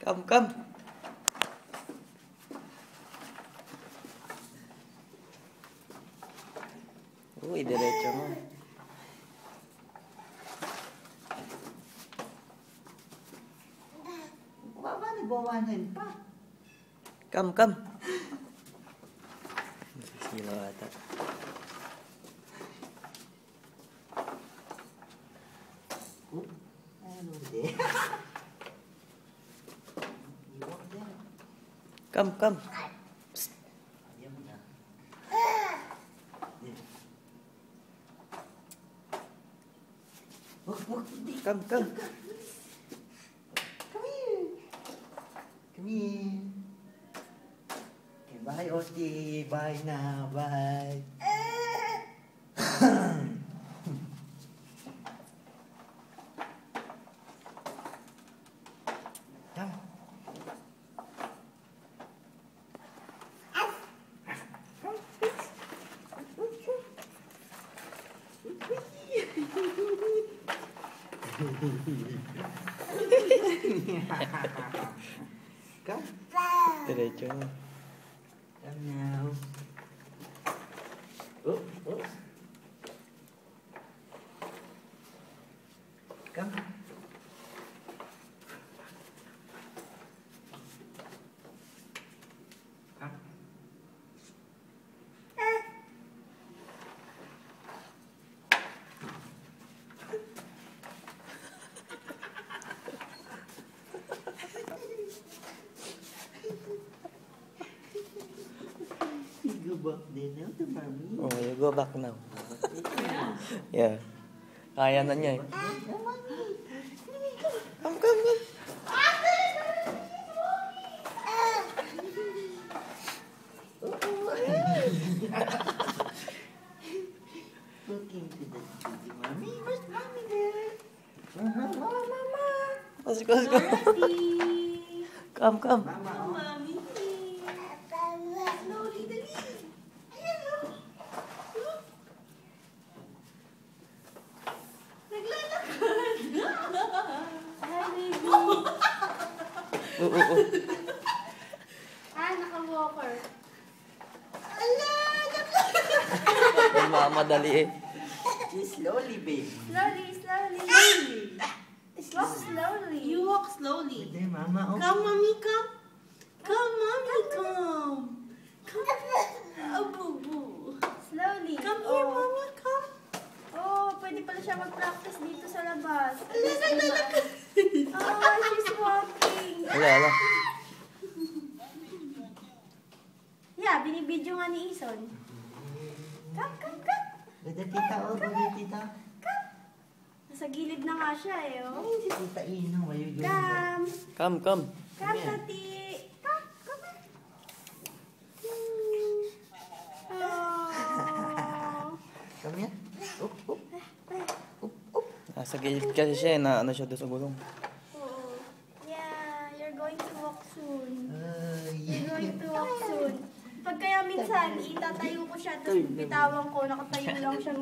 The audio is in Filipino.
Come, come. Uy, diretso mo. Mama, nagwawanan pa. Come, come. Sila ata. Ano din? Come, come. Psst. Ayaw na. Wag, hindi. Come, come. Come here. Come here. Okay, bye, Osti. Bye na. Bye. Come. Come. Diretso mo. Come now. Oh, oh. Come. Come. You go back there now to mommy. Oh, you go back now. Yeah. Kaya na niya eh. Come, come, come. Looking to the TV, mommy. Where's mommy there? Mama. Let's go, let's go. Ready? Come, come. Mama, Oh, oh. mommy. Slowly, dali. Ayan, oh. Look. Naglalakad. Hi, baby. Oo. Naka-walker. Mamadali eh. Just slowly, baby. Slowly, slowly. Walk slowly. You walk slowly. There, mama, oh. Come, mommy, come. Come, mommy, come. Come. Oh, boo-boo. Slowly. Come here, mommy, come. Oh, pwede pala siya mag-practice dito sa labas. Naglalakad. Oh, she's walking. Wala, wala. Yeah, binibidyo nga ni Ison. Come, come, come. Ganda tita, oh. Ganda tita. Nasa gilid na nga siya eh, oh. Ay, si tita Ino. Why you doing that? Come. Come, come. Come, Yeah. Tati. Come, come here. Oh. Come here. Oop, oop. Oop, oop. Nasa gilid kasi siya eh. Na ano siya doon sa gulong. Oh. Yeah, you're going to walk soon. Ay. You're going to walk soon. Pag kaya minsan, itatayo ko siya, tapos bitawan ko, nakatayo lang siyang